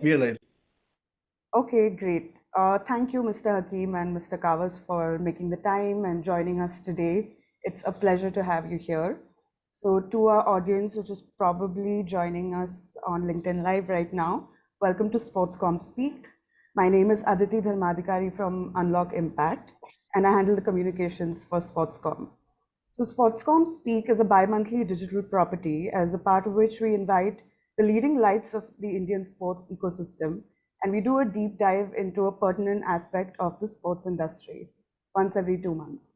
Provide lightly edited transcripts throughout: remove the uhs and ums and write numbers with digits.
We are live. Okay, great. Thank you, Mr. Hakeem and Mr. Kawas, for making the time and joining us today. It's a pleasure to have you here. So, to our audience, which is probably joining us on LinkedIn Live right now, welcome to Sportscom Speak. My name is Aditi Dharmadikari from Unlock Impact, and I handle the communications for Sportscom. So, Sportscom Speak is a bi monthly digital property, as a part of which we invite the leading lights of the Indian sports ecosystem, and we do a deep dive into a pertinent aspect of the sports industry once every 2 months.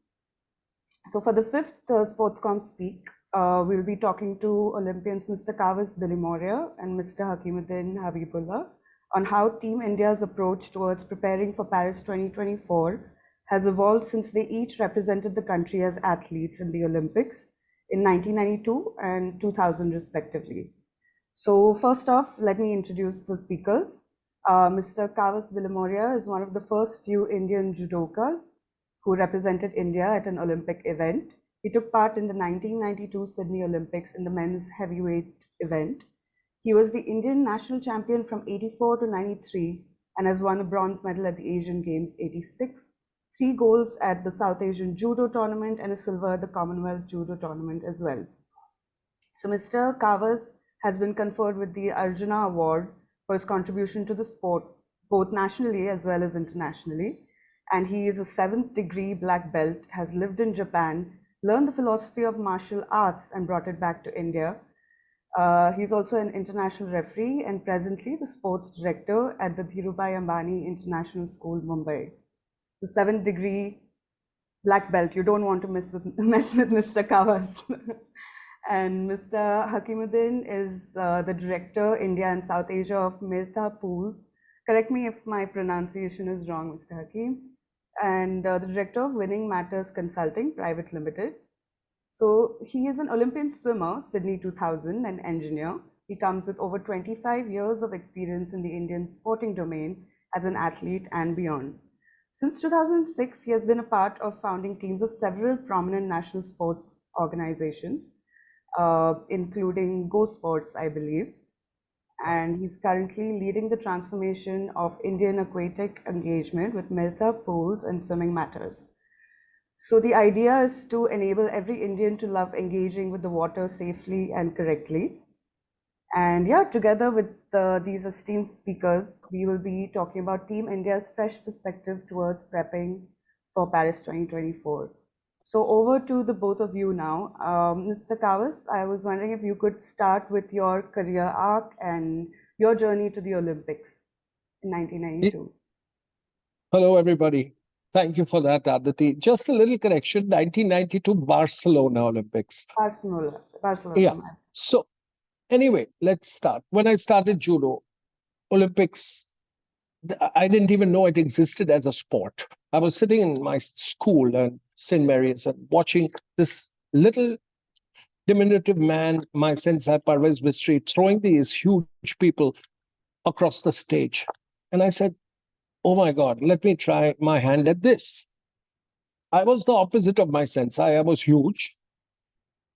So, for the fifth Sportscom Speak, we'll be talking to Olympians Mr. Kavis Bilimoria and Mr. Hakimuddin Habibullah on how Team India's approach towards preparing for Paris 2024 has evolved since they each represented the country as athletes in the Olympics in 1992 and 2000, respectively. So, first off, let me introduce the speakers. Mr. Kavas Bilimoria is one of the first few Indian judokas who represented India at an Olympic event. He took part in the 1992 Sydney Olympics in the men's heavyweight event. He was the Indian national champion from 84 to 93 and has won a bronze medal at the Asian Games 86, three golds at the South Asian Judo Tournament, and a silver at the Commonwealth Judo Tournament as well. So Mr. Kavas has been conferred with the Arjuna Award for his contribution to the sport, both nationally as well as internationally. And he is a seventh degree black belt, has lived in Japan, learned the philosophy of martial arts, and brought it back to India. He's also an international referee and presently the sports director at the Dhirubhai Ambani International School, Mumbai. The seventh degree black belt. You don't want to mess with Mr. Kavas. And Mr. Hakimuddin is the director, India and South Asia of Mirtha Pools. Correct me if my pronunciation is wrong, Mr. Hakim. And the director of Winning Matters Consulting Private Limited. So he is an Olympian swimmer, Sydney 2000, and engineer. He comes with over 25 years of experience in the Indian sporting domain as an athlete and beyond. Since 2006, he has been a part of founding teams of several prominent national sports organizations, including Go Sports, I believe. And he's currently leading the transformation of Indian aquatic engagement with Mirtha Pools and Swimming Matters. So the idea is to enable every Indian to love engaging with the water safely and correctly. And yeah, together with these esteemed speakers, we will be talking about Team India's fresh perspective towards prepping for Paris 2024. So over to the both of you now. Mr. Kawas, I was wondering if you could start with your career arc and your journey to the Olympics in 1992. Hello, everybody. Thank you for that, Aditi. Just a little correction, 1992 Barcelona Olympics. Barcelona. Yeah. So anyway, let's start. When I started judo, Olympics, I didn't even know it existed as a sport. I was sitting in my school at St. Mary's and watching this little diminutive man, my sensei Parvez Mistry, throwing these huge people across the stage. And I said, oh my God, let me try my hand at this. I was the opposite of my sensei. I was huge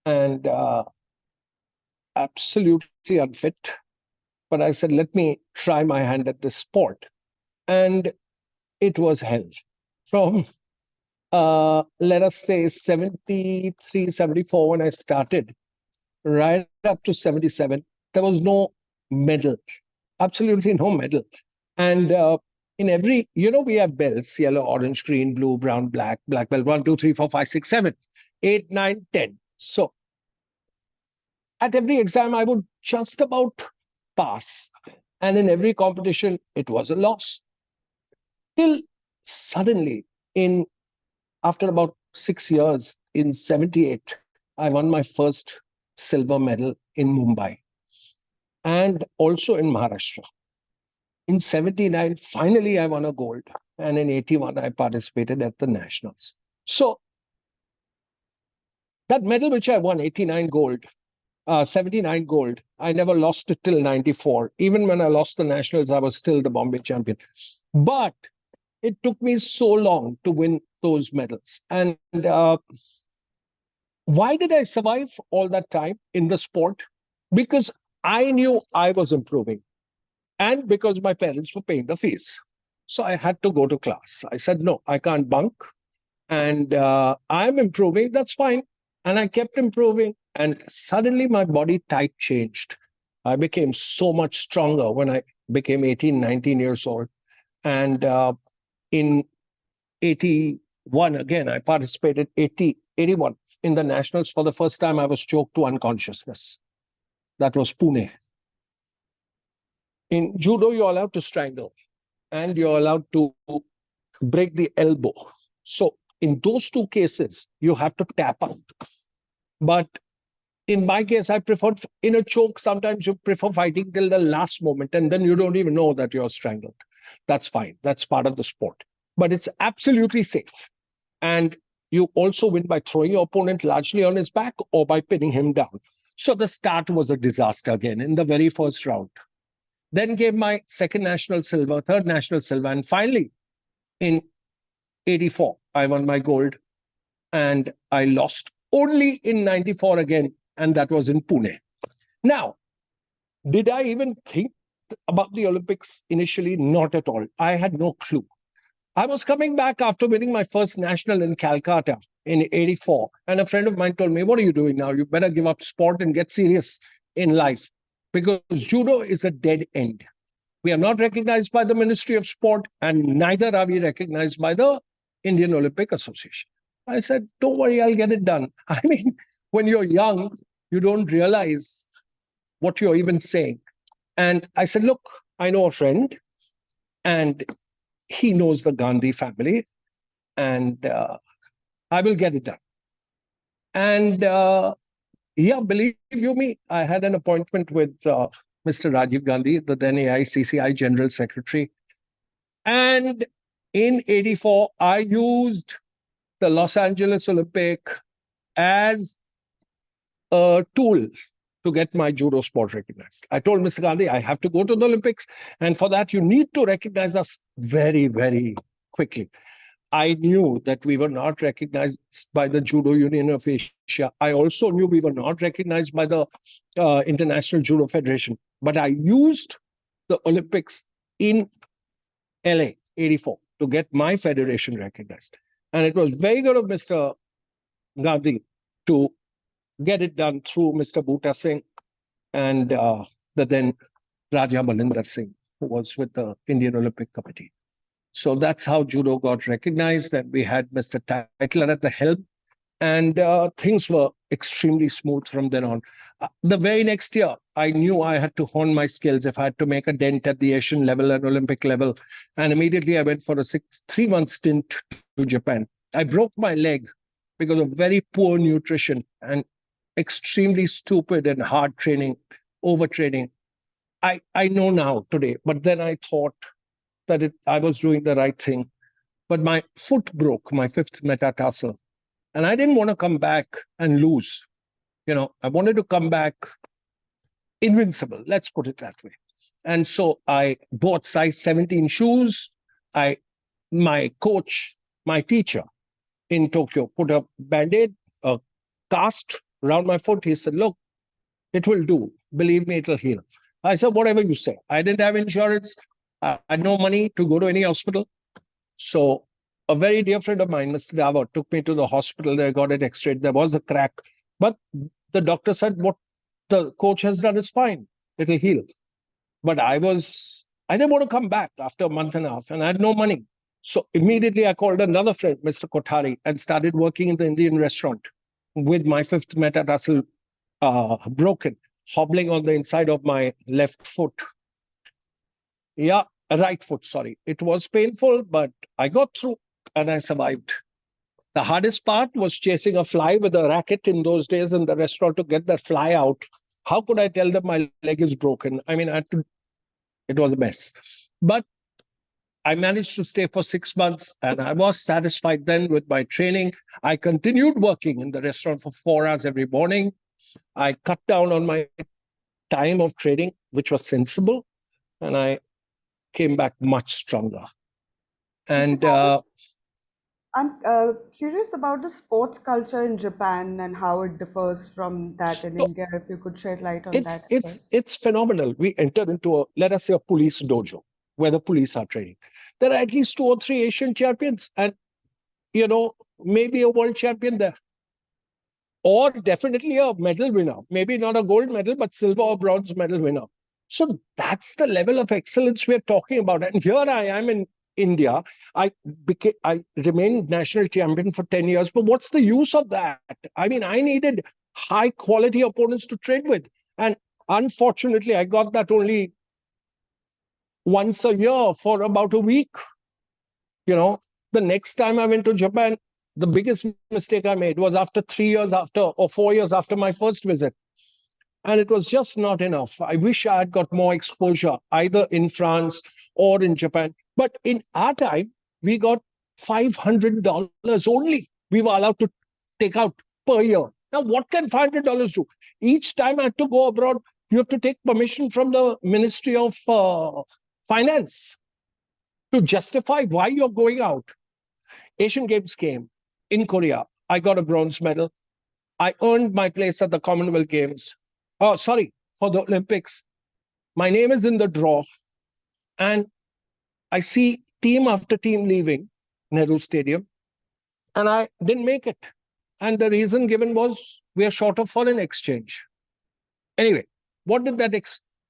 and absolutely unfit. But I said, let me try my hand at this sport. And it was hell. From, let us say, 73, 74, when I started, right up to 77, there was no medal, absolutely no medal. And in every, we have belts, yellow, orange, green, blue, brown, black, black belt, 1, 2, 3, 4, 5, 6, 7, 8, 9, 10. So at every exam, I would just about pass. And in every competition, it was a loss. Till suddenly, after about 6 years, in 78, I won my first silver medal in Mumbai and also in Maharashtra. In 79, finally, I won a gold. And in 81, I participated at the nationals. So that medal which I won, 89 gold, 79 gold, I never lost it till 94. Even when I lost the nationals, I was still the Bombay champion. But it took me so long to win those medals. And why did I survive all that time in the sport? Because I knew I was improving. and because my parents were paying the fees. So I had to go to class. I said, no, I can't bunk. And I'm improving. That's fine. And I kept improving. And suddenly my body type changed. I became so much stronger when I became 18, 19 years old. And in 81, again, I participated 81 in the nationals. For the first time, I was choked to unconsciousness. That was Pune. In judo, you're allowed to strangle and you're allowed to break the elbow. So in those two cases, you have to tap out. But in my case, I preferred in a choke. Sometimes you prefer fighting till the last moment, and then you don't even know that you're strangled. That's fine. That's part of the sport. But it's absolutely safe. And you also win by throwing your opponent largely on his back or by pinning him down. So the start was a disaster again in the very first round. Then came my second national silver, third national silver, and finally in 84, I won my gold and I lost only in 94 again, and that was in Pune. Now, did I even think about the Olympics initially? Not at all. I had no clue. I was coming back after winning my first national in Calcutta in 84, and a friend of mine told me, what are you doing now? You better give up sport and get serious in life because judo is a dead end. We are not recognized by the Ministry of Sport, and neither are we recognized by the Indian Olympic Association. I said, don't worry, I'll get it done. I mean, when you're young, you don't realize what you're even saying. And I said, look, I know a friend, and he knows the Gandhi family, and I will get it done. And yeah, believe you me, I had an appointment with Mr. Rajiv Gandhi, the then AICCI General Secretary. And in 84, I used the Los Angeles Olympic as a tool to get my judo sport recognized. I told Mr. Gandhi, I have to go to the Olympics. And for that, you need to recognize us very, very quickly. I knew that we were not recognized by the Judo Union of Asia. I also knew we were not recognized by the International Judo Federation. But I used the Olympics in LA 84 to get my federation recognized. And it was very good of Mr. Gandhi to get it done through Mr. Bhuta Singh and the then Raja Balinder Singh, who was with the Indian Olympic Committee. So that's how judo got recognized. And we had Mr. Titler at the helm. And things were extremely smooth from then on. The very next year, I knew I had to hone my skills if I had to make a dent at the Asian level and Olympic level. And immediately I went for a 3-month stint to Japan. I broke my leg because of very poor nutrition and extremely stupid and hard training, overtraining. I know now today, but then I thought that I was doing the right thing. But my foot broke, my fifth metatarsal. And I didn't want to come back and lose. You know, I wanted to come back invincible, let's put it that way. And so I bought size 17 shoes. My coach, my teacher in Tokyo put a band-aid, a cast around my foot. He said, look, it will do. Believe me, it'll heal. I said, whatever you say. I didn't have insurance. I had no money to go to any hospital. So a very dear friend of mine, Mr. Dava, took me to the hospital. They got it x-rayed. There was a crack. But the doctor said, what the coach has done is fine. It'll heal. But I didn't want to come back after a month and a half, and I had no money. So immediately I called another friend, Mr. Kothari, and started working in the Indian restaurant with my fifth metatarsal broken, hobbling on the inside of my left foot. Yeah, right foot, sorry. It was painful, but I got through and I survived. The hardest part was chasing a fly with a racket in those days in the restaurant to get that fly out. How could I tell them my leg is broken? I mean, it was a mess. But I managed to stay for 6 months and I was satisfied then with my training. I continued working in the restaurant for 4 hours every morning. I cut down on my time of training, which was sensible, and I came back much stronger. Mr. And Kawal, I'm curious about the sports culture in Japan and how it differs from that in So India. If you could shed light on it's that as well. it's it's phenomenal. We enter into a, let us say, a police dojo where the police are training. There are at least two or three Asian champions, and maybe a world champion there, or definitely a medal winner. Maybe not a gold medal, but silver or bronze medal winner. So that's the level of excellence we're talking about. And here I am in India. I remained national champion for 10 years. But what's the use of that? I mean, I needed high quality opponents to train with. And unfortunately, I got that only once a year for about a week. You know, the next time I went to Japan, the biggest mistake I made was after 3 years after or 4 years after my first visit. And it was just not enough. I wish I had got more exposure either in France or in Japan. But in our time, we got $500 only. We were allowed to take out per year. Now, what can $500 do? Each time I had to go abroad, you have to take permission from the Ministry of Finance to justify why you're going out. Asian Games came in Korea. I got a bronze medal. I earned my place at the Commonwealth Games. Oh, sorry, for the Olympics. My name is in the draw. And I see team after team leaving Nehru Stadium. And I didn't make it. And the reason given was we are short of foreign exchange. Anyway, what did that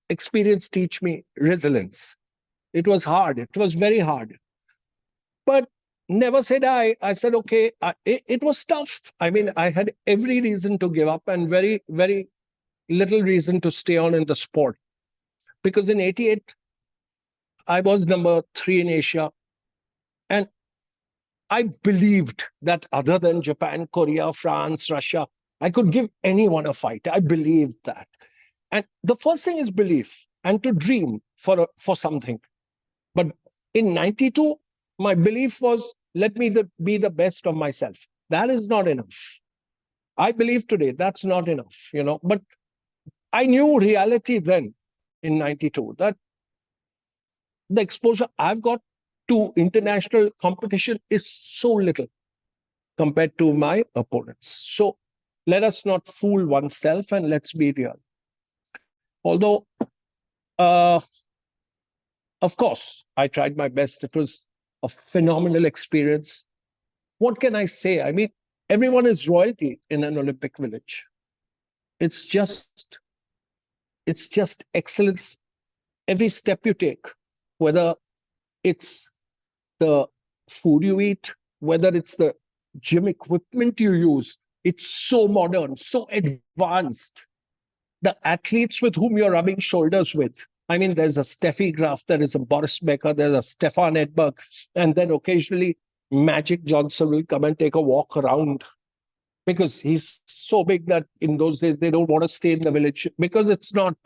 experience teach me? Resilience. It was hard. It was very hard. But never said I. I said, okay, it was tough. I mean, I had every reason to give up and very, very little reason to stay on in the sport. Because in 88, I was number 3 in Asia. And I believed that other than Japan, Korea, France, Russia, I could give anyone a fight. I believed that. And the first thing is belief and to dream for something. But in 92, my belief was, let me be the best of myself. That is not enough. I believe today that's not enough. But I knew reality then in 92 that the exposure I've got to international competition is so little compared to my opponents. So let us not fool oneself and let's be real. Although, uh, of course, I tried my best. It was a phenomenal experience. What can I say? I mean, everyone is royalty in an Olympic village. It's just, it's just excellence. Every step you take, whether it's the food you eat, whether it's the gym equipment you use, it's so modern, so advanced. The athletes with whom you're rubbing shoulders with. I mean, there's a Steffi Graf, there is a Boris Becker, there's a Stefan Edberg, and then occasionally Magic Johnson will come and take a walk around because he's so big that in those days they don't want to stay in the village because it's not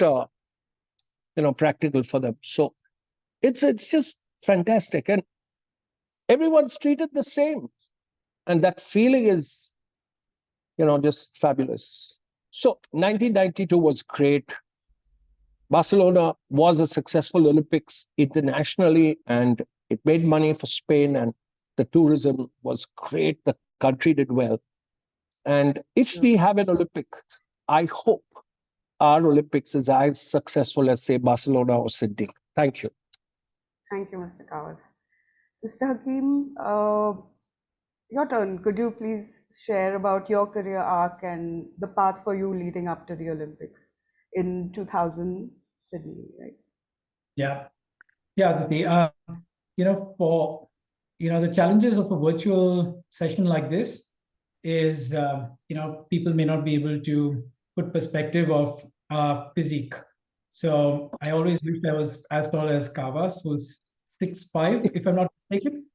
practical for them. So it's just fantastic, and everyone's treated the same, and that feeling is just fabulous. So 1992 was great. Barcelona was a successful Olympics internationally, and it made money for Spain, and the tourism was great. The country did well. And if Yeah. we have an Olympic, I hope our Olympics is as successful as, say, Barcelona or Sydney. Thank you. Thank you, Mr. Kawas. Mr. Hakim, your turn. Could you please share about your career arc and the path for you leading up to the Olympics in 2000 Sydney, right? Yeah, yeah, for the challenges of a virtual session like this is people may not be able to put perspective of physique. So I always wish I was as tall as Kavas, who's 6'5", if I'm not mistaken,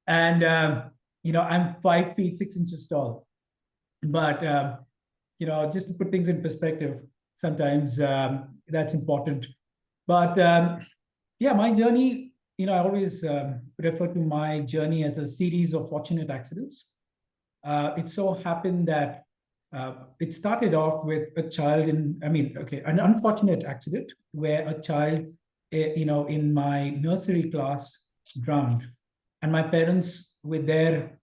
and I'm 5 feet 6 inches tall. But just to put things in perspective, sometimes that's important. But yeah, my journey, I always refer to my journey as a series of fortunate accidents. It so happened that it started off with a child an unfortunate accident where a child, in my nursery class drowned. And my parents were there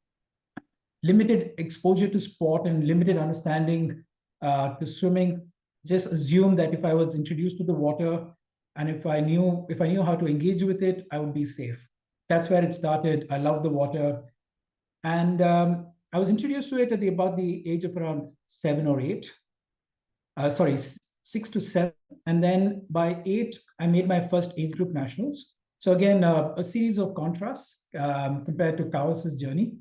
limited exposure to sport and limited understanding to swimming, just assumed that if I was introduced to the water and if I knew how to engage with it, I would be safe. That's where it started. I love the water. And I was introduced to it at about the age of around 7 or 8. Sorry, 6 to 7. And then by 8, I made my first age group nationals. So again, a series of contrasts compared to Kawas's journey.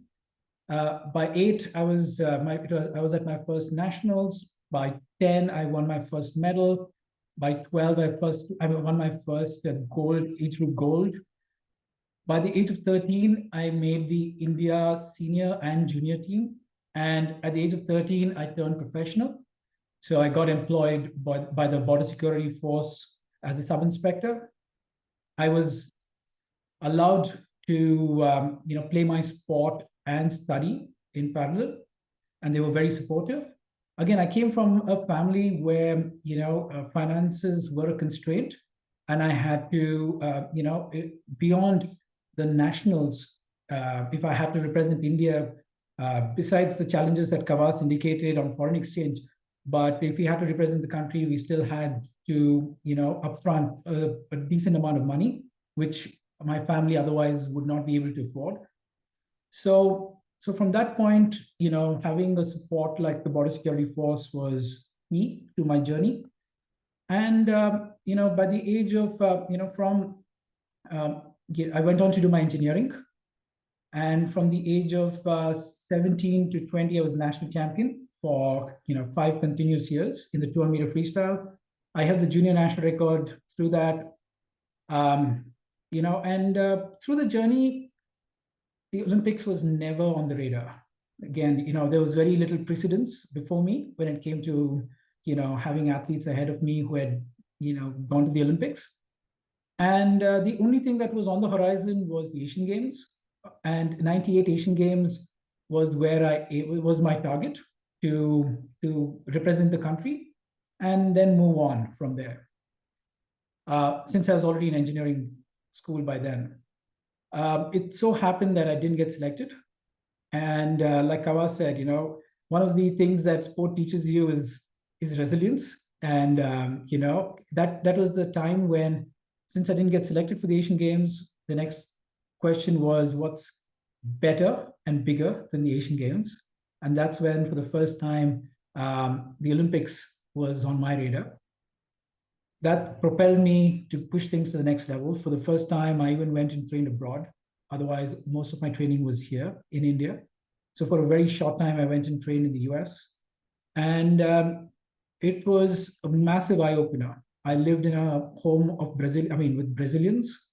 By 8, I was at my first nationals. By 10, I won my first medal. By 12, I won my first gold, age group gold. By the age of 13, I made the India senior and junior team. And at the age of 13, I turned professional. So I got employed by the Border Security Force as a sub-inspector. I was allowed to play my sport and study in parallel, and they were very supportive. Again, I came from a family where finances were a constraint, and I had to beyond the nationals, if I had to represent India, besides the challenges that Kawas indicated on foreign exchange, but if we had to represent the country, we still had to upfront a decent amount of money, which my family otherwise would not be able to afford. So from that point, having a support like the Border Security Force was key to my journey. And by the age of I went on to do my engineering, and from the age of 17 to 20, I was national champion for 5 continuous years in the 200-meter freestyle. I held the junior national record through that. Through the journey, the Olympics was never on the radar. Again, there was very little precedence before me when it came to, having athletes ahead of me who had, gone to the Olympics. And the only thing that was on the horizon was the Asian Games. And 98 Asian Games was where it was my target to represent the country and then move on from there. Since I was already in engineering school by then. It so happened that I didn't get selected. And like Kawa said, one of the things that sport teaches you is resilience. And, that was the time when, since I didn't get selected for the Asian Games, the next question was what's better and bigger than the Asian Games? And that's when, for the first time, the Olympics was on my radar. That propelled me to push things to the next level. For the first time, I even went and trained abroad. Otherwise, most of my training was here in India. So for a very short time, I went and trained in the US. And it was a massive eye-opener. I lived in a home of with Brazilians.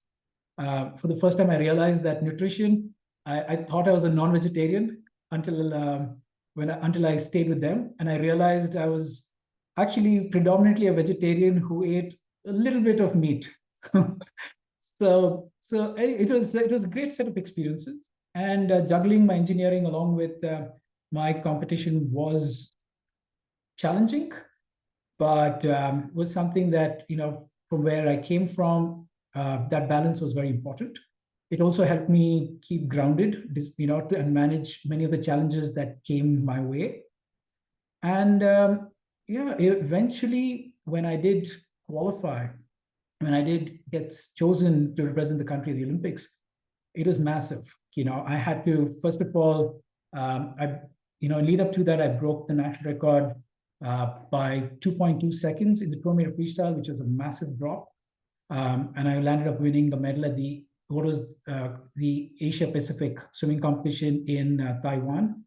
For the first time, I realized that nutrition, I thought I was a non-vegetarian until I stayed with them. And I realized I was actually predominantly a vegetarian who ate a little bit of meat. So it was a great set of experiences. And juggling my engineering along with my competition was challenging, but was something that, from where I came from, that balance was very important. It also helped me keep grounded, and manage many of the challenges that came my way. And eventually, when I did qualify, when I did get chosen to represent the country at the Olympics, it was massive. I had to, first of all, lead up to that, I broke the national record by 2.2 seconds in the 200-meter freestyle, which was a massive drop. And I landed up winning a medal at the Asia Pacific swimming competition in Taiwan.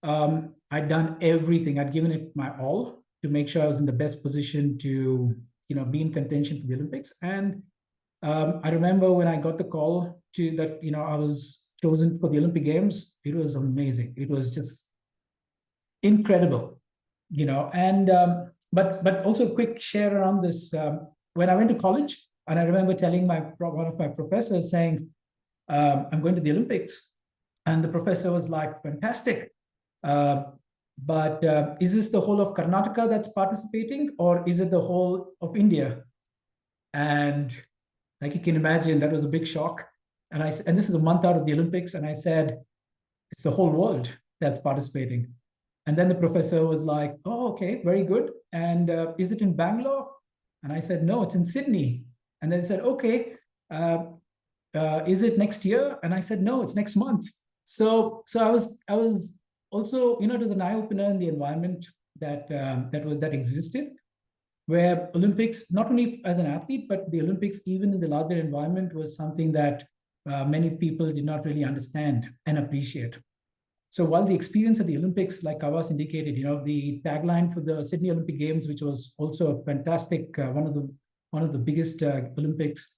I'd done everything. I'd given it my all to make sure I was in the best position to, be in contention for the Olympics. And I remember when I got the call to that, I was chosen for the Olympic Games. It was amazing. It was just incredible, And but also a quick share around this. When I went to college, and I remember telling one of my professors saying, "I'm going to the Olympics," and the professor was like, "Fantastic." But is this the whole of Karnataka that's participating, or is it the whole of India? And like you can imagine, that was a big shock. And this is a month out of the Olympics, and I said, it's the whole world. that's participating. And then the professor was like, oh, okay, very good. And is it in Bangalore? And I said, no, it's in Sydney. And then they said, okay, uh, is it next year? And I said, no, it's next month. So I was also, you know, it was an eye opener in the environment that existed, where Olympics, not only as an athlete, but the Olympics, even in the larger environment, was something that many people did not really understand and appreciate. So while the experience at the Olympics, like Kawas indicated, you know, the tagline for the Sydney Olympic Games, which was also a fantastic, one of the biggest Olympics,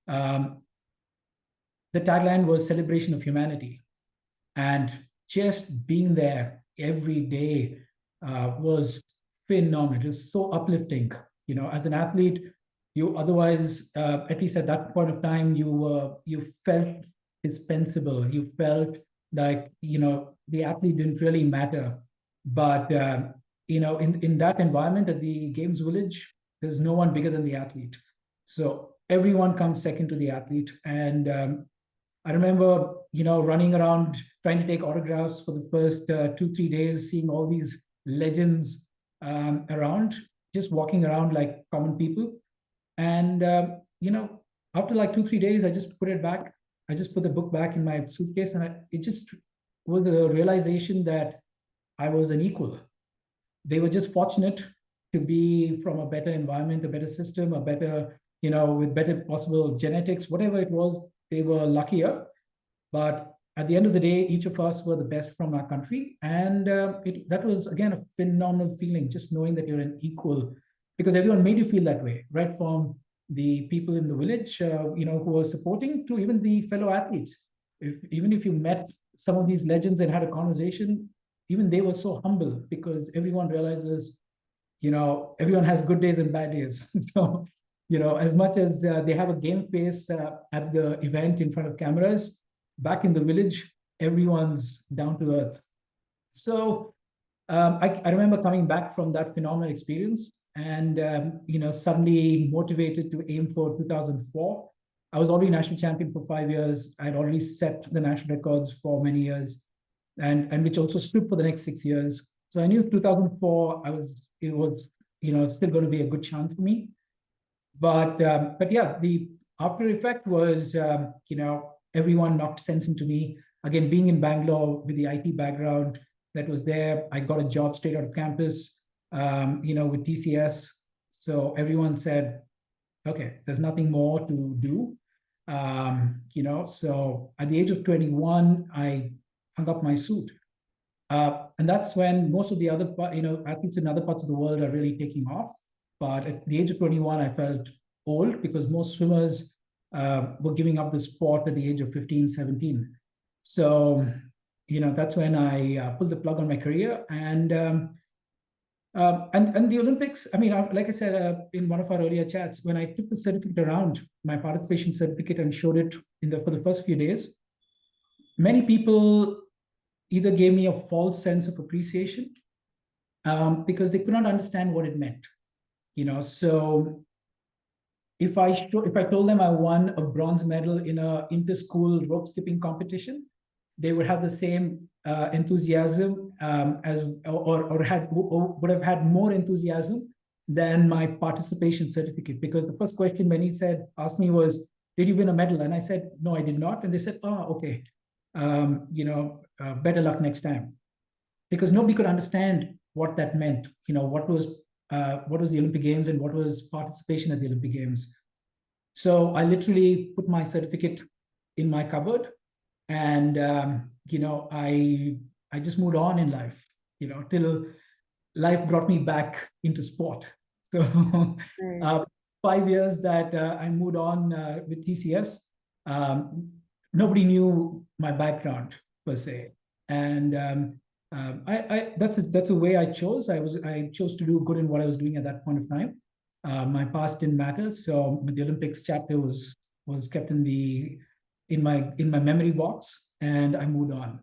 um, the tagline was celebration of humanity. And just being there every day was phenomenal. It was so uplifting. You know, as an athlete, you otherwise, at least at that point of time, you felt dispensable. You felt like, you know, the athlete didn't really matter. But you know, in that environment at the Games Village, there's no one bigger than the athlete. So everyone comes second to the athlete, and I remember, you know, running around trying to take autographs for the first 2, 3 days, seeing all these legends around, just walking around like common people. And you know, after like 2, 3 days, I just put it back. I just put the book back in my suitcase, and it just was a realization that I was an equal. They were just fortunate to be from a better environment, a better system, a better, you know, with better possible genetics, whatever it was, they were luckier. But at the end of the day, each of us were the best from our country. And that was, again, a phenomenal feeling, just knowing that you're an equal, because everyone made you feel that way, right? From the people in the village, you know, who were supporting, to even the fellow athletes. Even if you met some of these legends and had a conversation, even they were so humble, because everyone realizes, you know, everyone has good days and bad days. So, you know, as much as they have a game face at the event in front of cameras, back in the village, everyone's down to earth. So I remember coming back from that phenomenal experience, and you know, suddenly motivated to aim for 2004. I was already national champion for 5 years. I'd already set the national records for many years, and which also stood for the next 6 years. So I knew 2004, it was, you know, still going to be a good chance for me. But yeah, the after effect was, you know, everyone knocked sense into me. Again, being in Bangalore with the IT background that was there, I got a job straight out of campus, you know, with TCS. So everyone said, okay, there's nothing more to do. You know, so at the age of 21, I hung up my suit. And that's when most of the other, you know, athletes in other parts of the world are really taking off. But at the age of 21, I felt old, because most swimmers were giving up the sport at the age of 15, 17. So, you know, that's when I pulled the plug on my career. And the Olympics, I mean, like I said in one of our earlier chats, when I took the certificate around, my participation certificate, and showed it for the first few days, many people either gave me a false sense of appreciation because they could not understand what it meant. You know, so if I told them I won a bronze medal in a inter-school rope skipping competition, they would have the same enthusiasm as or would have had more enthusiasm than my participation certificate. Because the first question many asked me was, "Did you win a medal?" And I said, "No, I did not." And they said, "Oh, okay, you know, better luck next time," because nobody could understand what that meant. You know, what was the Olympic Games and what was participation at the Olympic Games. So I literally put my certificate in my cupboard, and you know, I just moved on in life. You know, till life brought me back into sport. So Right. 5 years that I moved on with TCS, nobody knew my background per se, and that's a way I chose. I chose to do good in what I was doing at that point of time. My past didn't matter, so the Olympics chapter was kept in my memory box, and I moved on.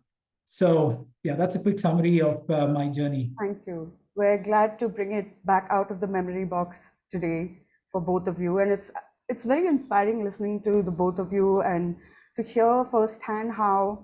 So yeah, that's a quick summary of my journey. Thank you. We're glad to bring it back out of the memory box today for both of you. And it's very inspiring listening to the both of you and to hear firsthand how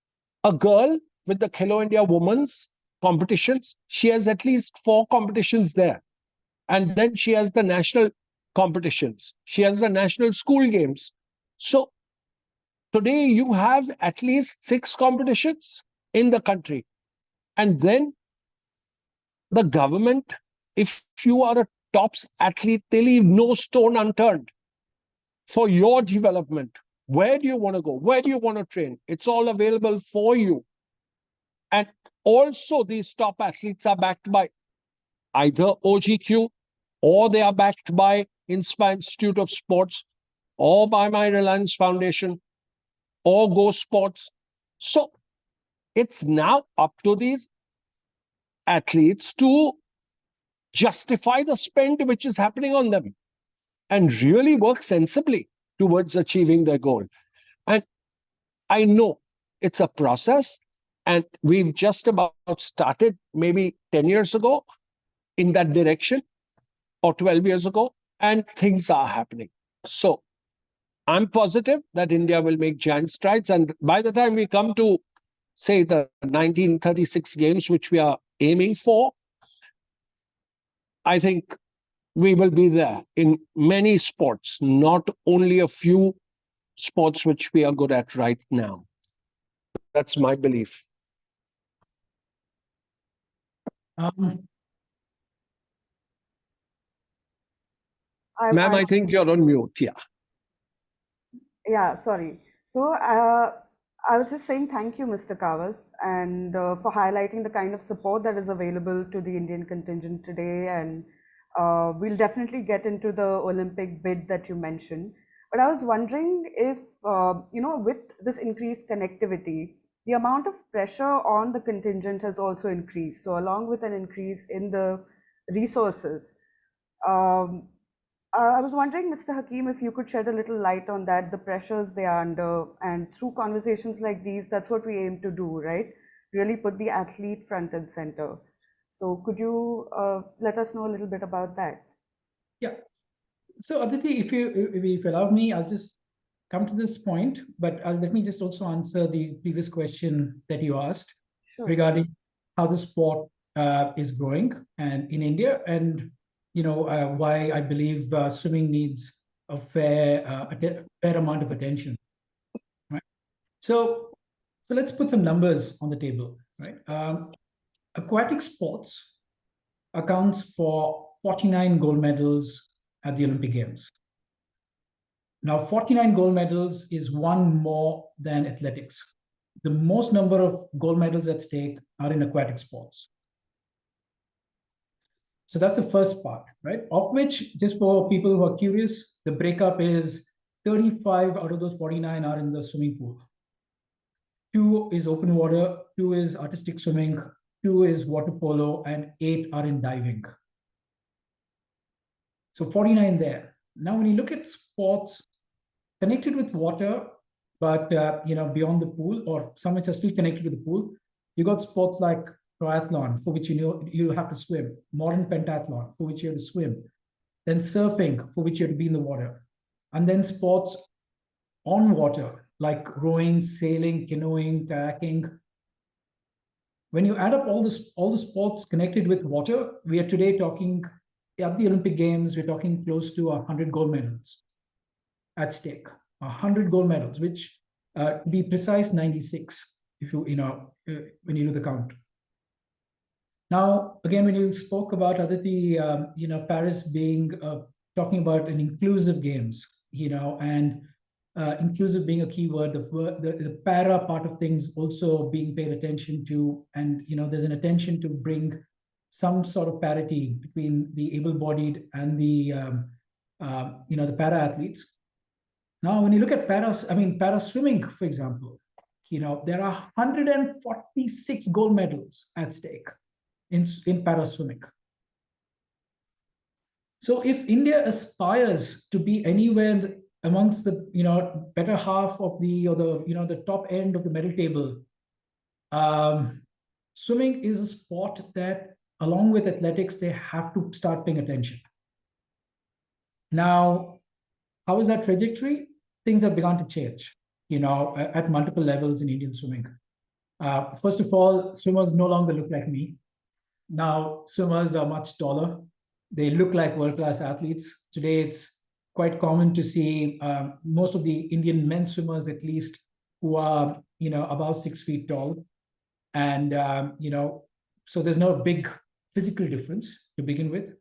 A girl with the Khelo India Women's competitions, she has at least 4 competitions there. And then she has the national competitions. She has the national school games. So today you have at least 6 competitions in the country. And then the government, if you are a top athlete, they leave no stone unturned for your development. Where do you want to go? Where do you want to train? It's all available for you. And also, these top athletes are backed by either OGQ, or they are backed by Inspire Institute of Sports, or by my Reliance Foundation, or Go Sports. So it's now up to these athletes to justify the spend which is happening on them and really work sensibly towards achieving their goal. And I know it's a process, and we've just about started maybe 10 years ago in that direction, or 12 years ago, and things are happening. So I'm positive that India will make giant strides. And by the time we come to, say, the 1936 games, which we are aiming for, I think we will be there in many sports, not only a few sports which we are good at right now. That's my belief. Um, Ma'am, I think you're on mute. Yeah. Yeah, sorry. So I was just saying thank you, Mr. Kawas, and for highlighting the kind of support that is available to the Indian contingent today. And we'll definitely get into the Olympic bid that you mentioned. But I was wondering if, with this increased connectivity, the amount of pressure on the contingent has also increased. So along with an increase in the resources, um, I was wondering, Mr. Hakim, if you could shed a little light on that, the pressures they are under, and through conversations like these, that's what we aim to do, right? Really put the athlete front and center. So could you let us know a little bit about that? yeah. So Aditi, if you allow me, I'll just come to this point, but let me just also answer the previous question that you asked Sure. regarding how the sport is growing and in India, and why I believe swimming needs a fair amount of attention. Right. So let's put some numbers on the table. Right. Aquatic sports accounts for 49 gold medals at the Olympic Games. Now, 49 gold medals is one more than athletics. The most number of gold medals at stake are in aquatic sports. So that's the first part, right? Of which, just for people who are curious, the breakup is 35 out of those 49 are in the swimming pool. 2 is open water, 2 is artistic swimming, 2 is water polo, and 8 are in diving. So 49 there. Now, when you look at sports connected with water, but beyond the pool, or some which are still connected with the pool, you got sports like triathlon, for which you have to swim, modern pentathlon, for which you have to swim, then surfing, for which you have to be in the water, and then sports on water like rowing, sailing, canoeing, kayaking. When you add up all the sports connected with water, we are today talking at the Olympic Games, we're talking close to 100 gold medals at stake. 100 gold medals, which to be precise, 96, if when you do the count. Now, again, when you spoke about Aditi, Paris being talking about an inclusive games, and inclusive being a key word, the para part of things also being paid attention to, and there's an attention to bring some sort of parity between the able-bodied and the the para athletes. Now, when you look at para swimming, for example, there are 146 gold medals at stake in para swimming. So if India aspires to be anywhere amongst the better half of the top end of the medal table, swimming is a sport that, along with athletics, they have to start paying attention. Now, how is that trajectory? Things have begun to change, at multiple levels in Indian swimming. First of all, swimmers no longer look like me. Now, swimmers are much taller. They look like world-class athletes. Today, it's quite common to see most of the Indian men swimmers, at least, who are, about 6 feet tall. And, so there's no big physical difference to begin with.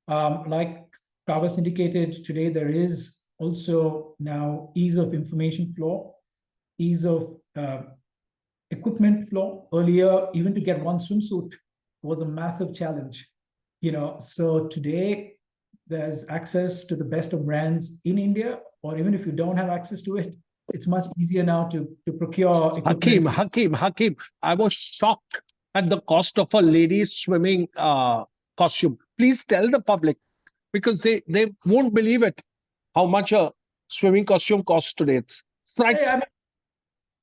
Like Kavas indicated today, there is also now ease of information flow, ease of equipment flow. Earlier, even to get one swimsuit was a massive challenge. So today there's access to the best of brands in India, or even if you don't have access to it, it's much easier now to procure equipment. Hakim, I was shocked at the cost of a lady's swimming costume. Please tell the public, because they won't believe it, how much a swimming costume costs today. It's frightful.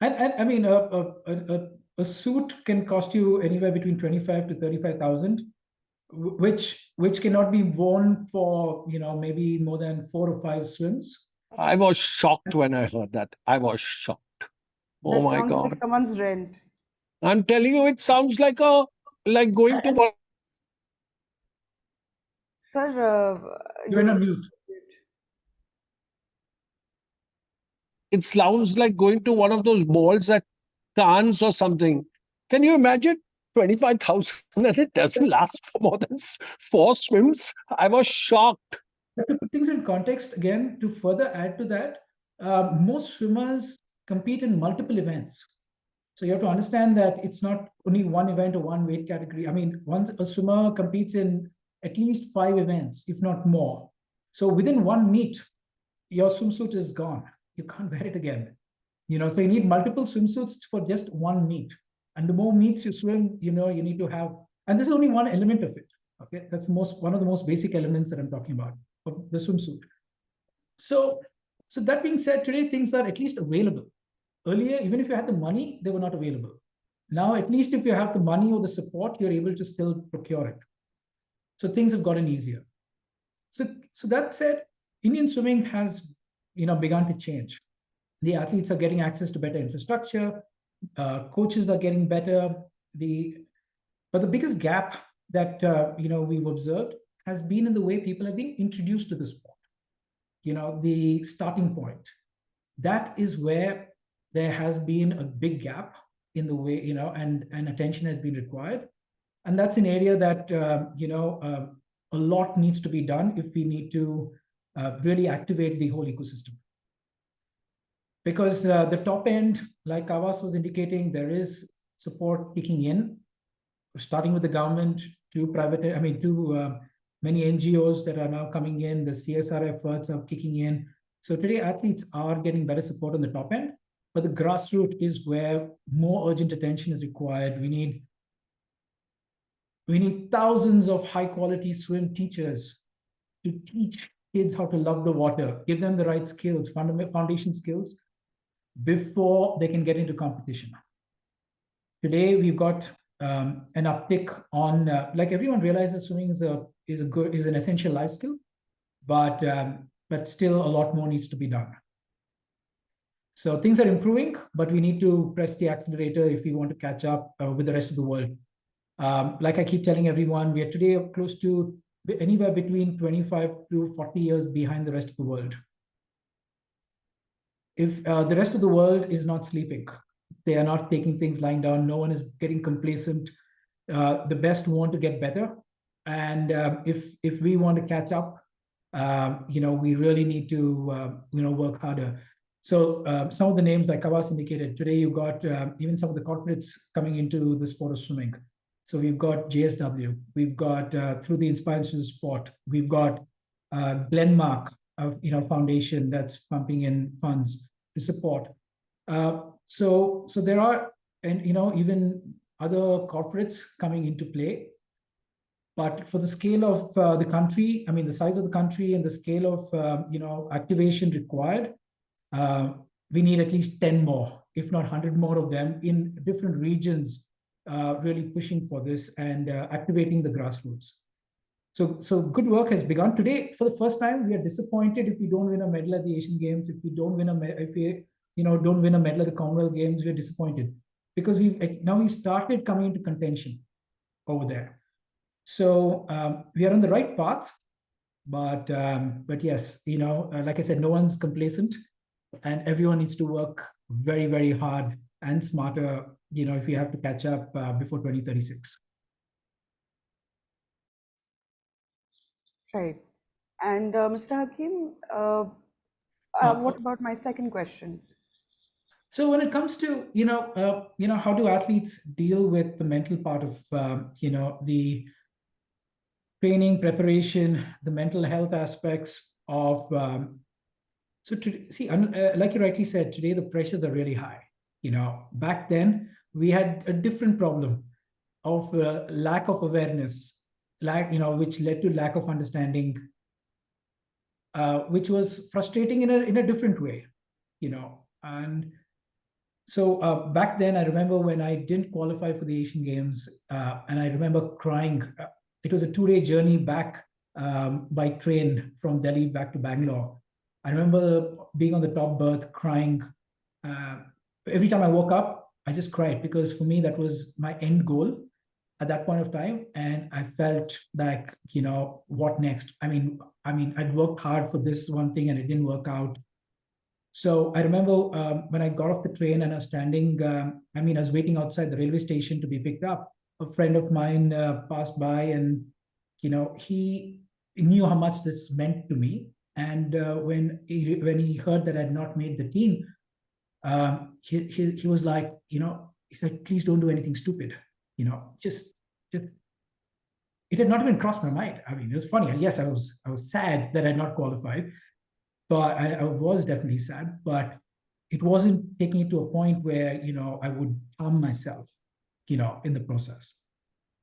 I mean, a suit can cost you anywhere between 25 to 35,000, which cannot be worn for maybe more than 4 or 5 swims. I was shocked when I heard that. I was shocked. Oh That my sounds God! like someone's rent. I'm telling you, it sounds like going to one. Sir, You're in a mute. It sounds like going to one of those balls at Cannes or something. Can you imagine 25,000 and it doesn't last for more than 4 swims? I was shocked. To put things in context, again, to further add to that, most swimmers compete in multiple events. So you have to understand that it's not only one event or one weight category. I mean, once a swimmer competes in at least 5 events, if not more. So within one meet, your swimsuit is gone. You can't wear it again. So you need multiple swimsuits for just one meet. And the more meets you swim, you need to have, and this is only one element of it. Okay, that's one of the most basic elements that I'm talking about of the swimsuit. So that being said, today things are at least available. Earlier, even if you had the money, they were not available. Now, at least if you have the money or the support, you're able to still procure it. So things have gotten easier. So that said, Indian swimming has begun to change. The athletes are getting access to better infrastructure. Coaches are getting better. But the biggest gap that we've observed has been in the way people have been introduced to the sport. The starting point. That is where there has been a big gap in the way, and attention has been required. And that's an area that a lot needs to be done if we need to really activate the whole ecosystem. Because the top end, like Kavas was indicating, there is support kicking in, starting with the government to many NGOs that are now coming in. The CSR efforts are kicking in. So today, athletes are getting better support on the top end, but the grassroots is where more urgent attention is required. We need thousands of high-quality swim teachers to teach kids how to love the water, give them the right skills, foundation skills, before they can get into competition. Today, we've got an uptick on, like everyone realizes, swimming is an essential life skill, but still a lot more needs to be done. So things are improving, but we need to press the accelerator if we want to catch up with the rest of the world. Like I keep telling everyone, we are today close to anywhere between 25 to 40 years behind the rest of the world. If the rest of the world is not sleeping, they are not taking things lying down, no one is getting complacent, the best want to get better. And if we want to catch up, we really need to work harder. So some of the names like Kavas indicated, today you've got even some of the corporates coming into the sport of swimming. So we've got JSW, we've got through the Inspiration Sport, we've got Glenmark, foundation that's pumping in funds to support. So there are, and even other corporates coming into play. But for the scale of the country, I mean, the size of the country and the scale of activation required, we need at least 10 more, if not 100 more of them in different regions, really pushing for this and activating the grassroots. So good work has begun. Today, for the first time, we are disappointed if we don't win a medal at the Asian Games. If we don't win a medal at the Commonwealth Games, we are disappointed. because we started coming into contention over there. So we are on the right path, but yes, like I said, no one's complacent, and everyone needs to work very, very hard and smarter, if we have to catch up before 2036. Right. And Mr. Hakim, what about my second question? So when it comes to how do athletes deal with the mental part of the training preparation, the mental health aspects of so to see, like you rightly said, today the pressures are really high. Back then we had a different problem of lack of awareness, which led to lack of understanding, which was frustrating in a different way, and so back then, I remember when I didn't qualify for the Asian Games, and I remember crying. It was a 2-day journey back by train from Delhi back to Bangalore. I remember being on the top berth, crying. Uh, every time I woke up, I just cried, because for me that was my end goal at that point of time, and I felt like, what next? I mean, I'd worked hard for this one thing and it didn't work out. So I remember when I got off the train and I was standing, I was waiting outside the railway station to be picked up. A friend of mine passed by, and he knew how much this meant to me. And when he heard that I had not made the team, he was like, he said, please don't do anything stupid. Just it had not even crossed my mind. It was funny. Yes, I was sad that I had not qualified, but I was definitely sad, but it wasn't taking it to a point where, I would harm myself, in the process.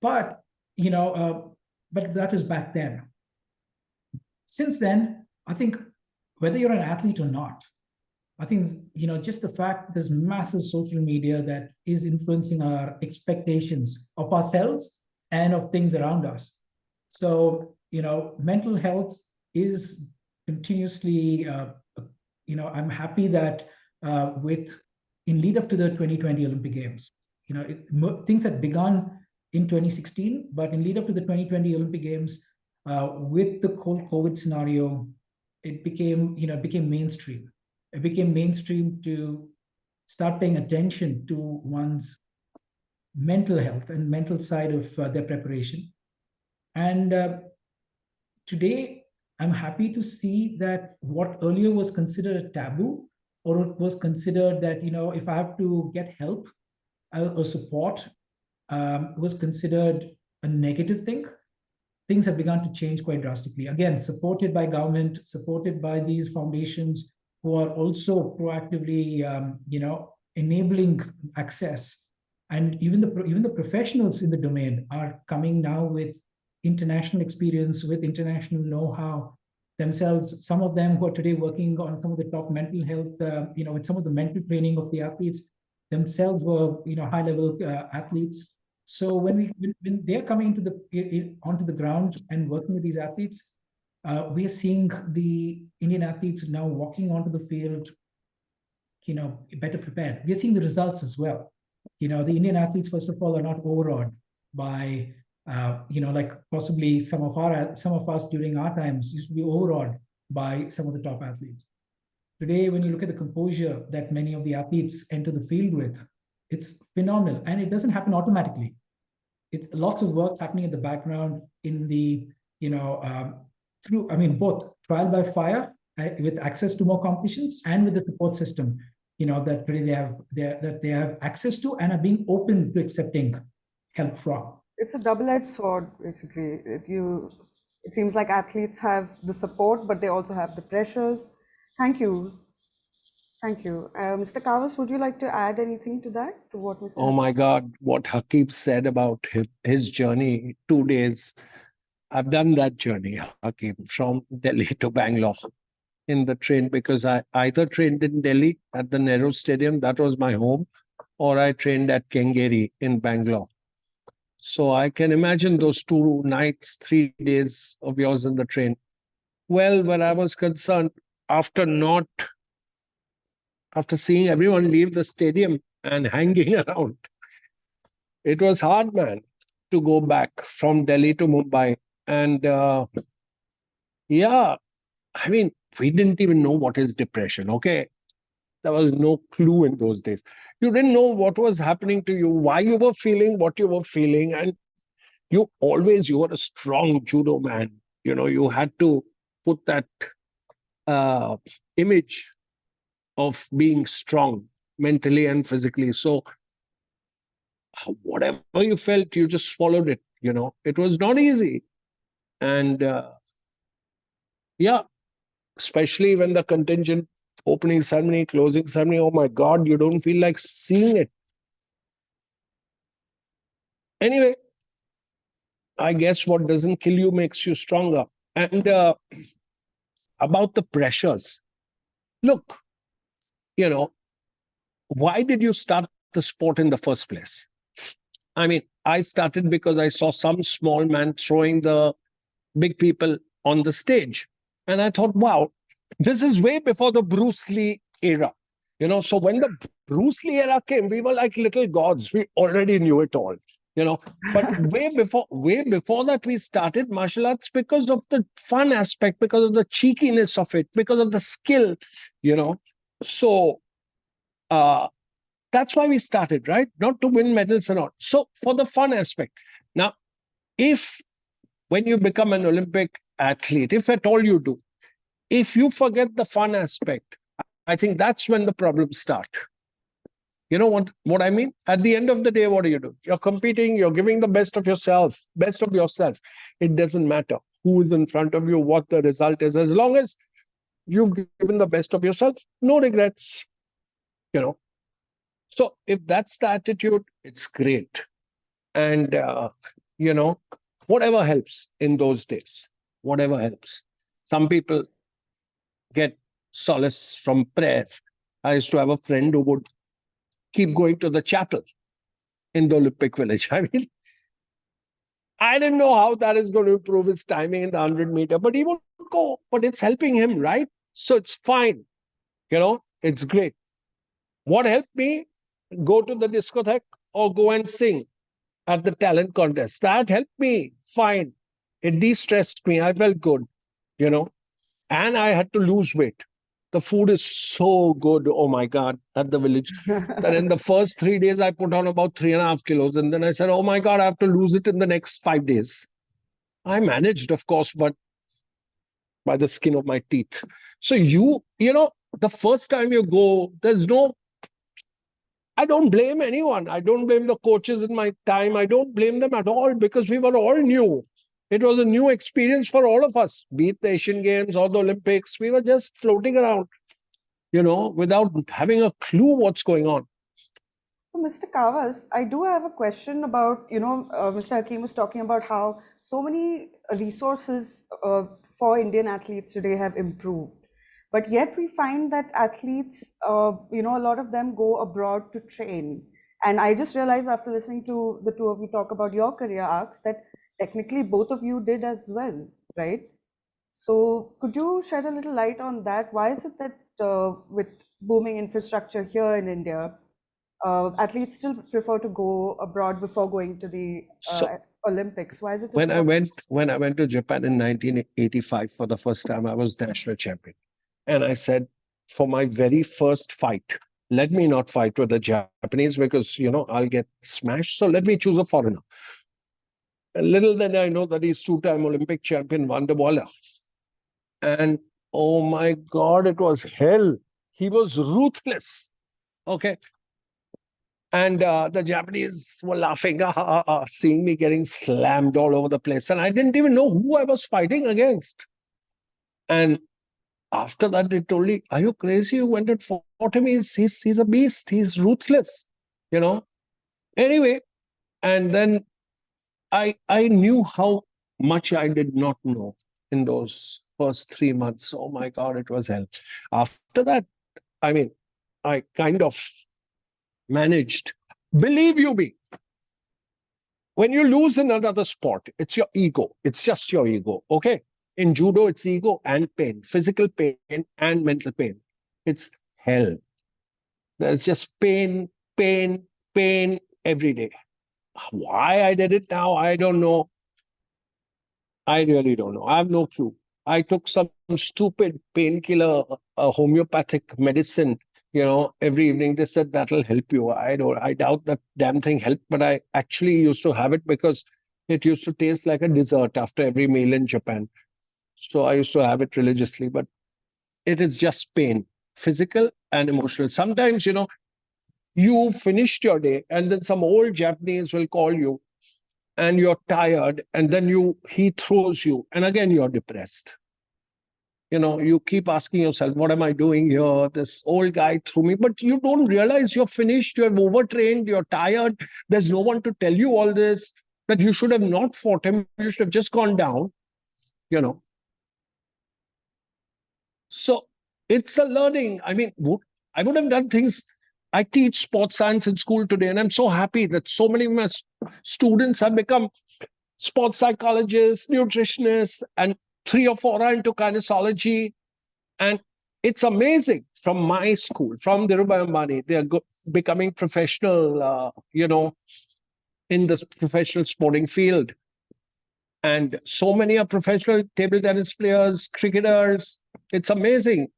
But, but that was back then. Since then, I think whether you're an athlete or not, I think, just the fact there's massive social media that is influencing our expectations of ourselves and of things around us. So, mental health is continuously, I'm happy that in lead up to the 2020 Olympic Games, things had begun in 2016, but in lead up to the 2020 Olympic Games, with the whole COVID scenario, it became mainstream. It became mainstream to start paying attention to one's mental health and mental side of their preparation. And today, I'm happy to see that what earlier was considered a taboo, or it was considered that, if I have to get help or support, was considered a negative thing. Things have begun to change quite drastically. Again, supported by government, supported by these foundations who are also proactively, enabling access. And even the professionals in the domain are coming now with international experience, with international know-how themselves. Some of them who are today working on some of the top mental health, with some of the mental training of the athletes themselves were, high-level athletes. So when they're coming onto the ground and working with these athletes, we are seeing the Indian athletes now walking onto the field, better prepared. We're seeing the results as well. The Indian athletes, first of all, are not overawed by, like possibly some of us during our times used to be overawed by some of the top athletes. Today, when you look at the composure that many of the athletes enter the field with, it's phenomenal, and it doesn't happen automatically. It's lots of work happening in the background in the, through, both trial by fire with access to more competitions and with the support system, that today they have access to and are being open to accepting help from. It's a double-edged sword, basically. It seems like athletes have the support, but they also have the pressures. Thank you. Thank you. Mr. Kawas, would you like to add anything to that, to what Mr. Oh my God, what Hakeem said about his journey, 2 days. I've done that journey, Hakeem, from Delhi to Bangalore in the train, because I either trained in Delhi at the Nehru Stadium, that was my home, or I trained at Kengeri in Bangalore. So I can imagine those 2 nights, 3 days of yours in the train. Well, when I was concerned, after seeing everyone leave the stadium and hanging around. It was hard, man, to go back from Delhi to Mumbai. And yeah, I mean, we didn't even know what is depression. Okay. There was no clue in those days. You didn't know what was happening to you, why you were feeling what you were feeling. And you were a strong judo man. You had to put that uh, image of being strong mentally and physically. So whatever you felt, you just swallowed it. It was not easy. And yeah, especially when the contingent opening ceremony, closing ceremony, oh my God, you don't feel like seeing it. Anyway, I guess what doesn't kill you makes you stronger. And about the pressures, look, you know, why did you start the sport in the first place? I mean, I started because I saw some small man throwing the big people on the stage. And I thought, wow, this is way before the Bruce Lee era. So when the Bruce Lee era came, we were like little gods. We already knew it all. But way before that, we started martial arts because of the fun aspect, because of the cheekiness of it, because of the skill. you know so uh that's why we started, right? Not to win medals and all. So for the fun aspect. Now, if when you become an Olympic athlete, if at all you do, if you forget the fun aspect, I think that's when the problems start. You know what I mean? At the end of the day, what do? You're competing, you're giving the best of yourself. It doesn't matter who is in front of you, what the result is. As long as you've given the best of yourself, no regrets. You know. So if that's the attitude, it's great. And whatever helps in those days, whatever helps. Some people get solace from prayer. I used to have a friend who would keep going to the chapel in the Olympic Village. I mean, I didn't know how that is going to improve his timing in the 100-meter, but he would go. But it's helping him, right? So it's fine. It's great. What helped me? Go to the discotheque or go and sing at the talent contest. That helped me. Fine. It de-stressed me. I felt good, you know, and I had to lose weight. The food is so good. Oh my God, at the village. That in the first 3 days, I put on about 3.5 kilos. And then I said, oh my God, I have to lose it in the next 5 days. I managed, of course, but by the skin of my teeth. So the first time you go, I don't blame anyone. I don't blame the coaches in my time. I don't blame them at all because we were all new. It was a new experience for all of us, be it the Asian Games or the Olympics. We were just floating around, without having a clue what's going on. So, Mr. Kawas, I do have a question about, Mr. Hakim was talking about how so many resources for Indian athletes today have improved. But yet we find that athletes, a lot of them go abroad to train. And I just realized after listening to the two of you talk about your career arcs that technically both of you did as well, right? So could you shed a little light on that? Why is it that with booming infrastructure here in India, athletes still prefer to go abroad before going to the So Olympics? Why is it? when I went to Japan in 1985 for the first time, I was national champion. And I said, for my very first fight, let me not fight with the Japanese because, I'll get smashed. So let me choose a foreigner. And little then I know that he's two-time Olympic champion, Van der Walle. And oh my God, it was hell. He was ruthless. Okay. And the Japanese were laughing, seeing me getting slammed all over the place. And I didn't even know who I was fighting against. And after that, they told me, are you crazy? You went and fought him. He's a beast. He's ruthless, you know. Anyway, and then I knew how much I did not know in those first 3 months. Oh my God, it was hell. After that, I mean, I kind of managed. Believe you me, when you lose in another sport, it's your ego. It's just your ego. Okay. In judo, it's ego and pain, physical pain and mental pain. It's hell. There's just pain pain every day. Why I did it now, I don't know. I really don't know. I have no clue. I took some stupid painkiller, homeopathic medicine, every evening. They said that'll help you. I doubt that damn thing helped, but I actually used to have it because it used to taste like a dessert after every meal in Japan. So I used to have it religiously, but it is just pain, physical and emotional. Sometimes, you finished your day and then some old Japanese will call you and you're tired, and then he throws you, and again you're depressed. You keep asking yourself, what am I doing here? This old guy threw me, but you don't realize you're finished, you're overtrained, you're tired. There's no one to tell you all this, that you should have not fought him, you should have just gone down, you know. So it's a learning. I mean, I would have done things. I teach sports science in school today, and I'm so happy that so many of my students have become sports psychologists, nutritionists, and 3 or 4 are into kinesiology. And it's amazing. From my school, from Dhirubhai Ambani, they are becoming professional, in the professional sporting field. And so many are professional table tennis players, cricketers. It's amazing.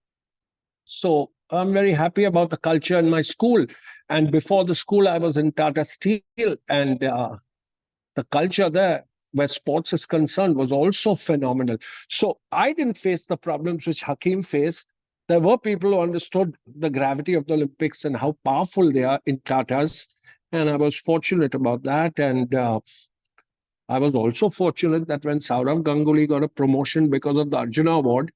So I'm very happy about the culture in my school. And before the school, I was in Tata Steel, and the culture there, where sports is concerned, was also phenomenal. So I didn't face the problems which Hakeem faced. There were people who understood the gravity of the Olympics and how powerful they are in Tatas. And I was fortunate about that. And I was also fortunate that when Saurav Ganguly got a promotion because of the Arjuna Award,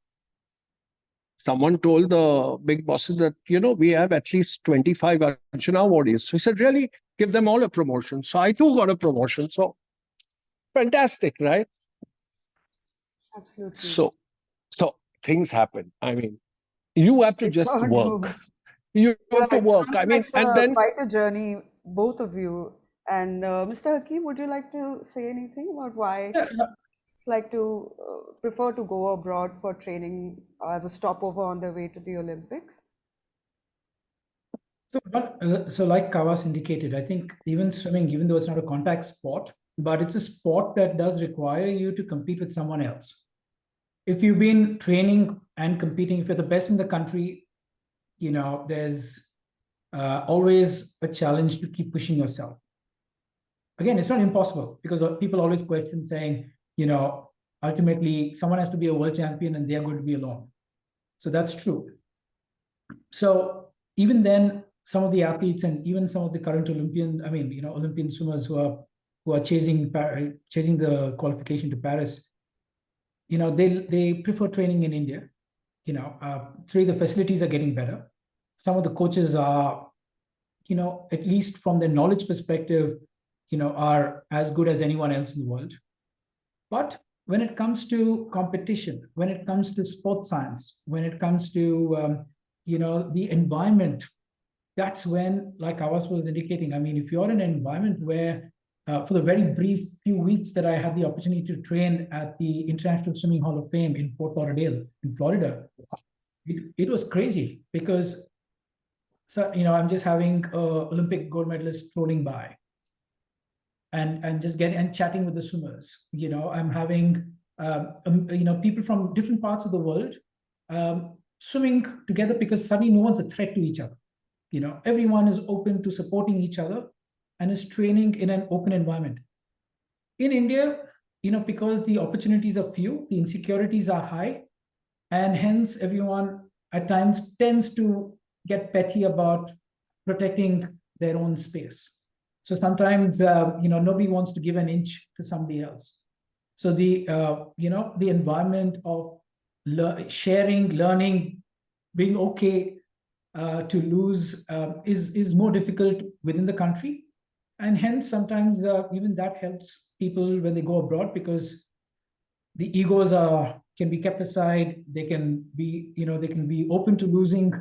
someone told the big bosses that, we have at least 25 Arjuna awardees. So he said, really? Give them all a promotion. So I too got a promotion. So fantastic, right? Absolutely. So things happen. I mean, you have to It's just not work. You have to it work. sounds I mean, like and then quite a journey, both of you. And Mr. Hakeem, would you like to say anything about why Yeah, like to prefer to go abroad for training as a stopover on their way to the Olympics? so like Kawas indicated, I think even swimming, even though it's not a contact sport, but it's a sport that does require you to compete with someone else. If you've been training and competing, if you're the best in the country, there's always a challenge to keep pushing yourself. Again, it's not impossible, because people always question saying, ultimately someone has to be a world champion and they're going to be alone. So that's true. So even then, some of the athletes and even some of the current Olympian swimmers who are chasing the qualification to Paris, they prefer training in India. The facilities are getting better. Some of the coaches are, at least from the knowledge perspective, are as good as anyone else in the world. But when it comes to competition, when it comes to sports science, when it comes to the environment, that's when, like Awas was indicating, I mean, if you're in an environment where, for the very brief few weeks that I had the opportunity to train at the International Swimming Hall of Fame in Fort Lauderdale in Florida, it was crazy, because I'm just having Olympic gold medalists strolling by, and just getting and chatting with the swimmers. I'm having people from different parts of the world swimming together, because suddenly no one's a threat to each other. Everyone is open to supporting each other and is training in an open environment. In India, because the opportunities are few, the insecurities are high, and hence everyone at times tends to get petty about protecting their own space. So sometimes, nobody wants to give an inch to somebody else. So the environment of sharing, learning, being okay to lose is more difficult within the country, and hence sometimes even that helps people when they go abroad, because the egos can be kept aside. They can be open to losing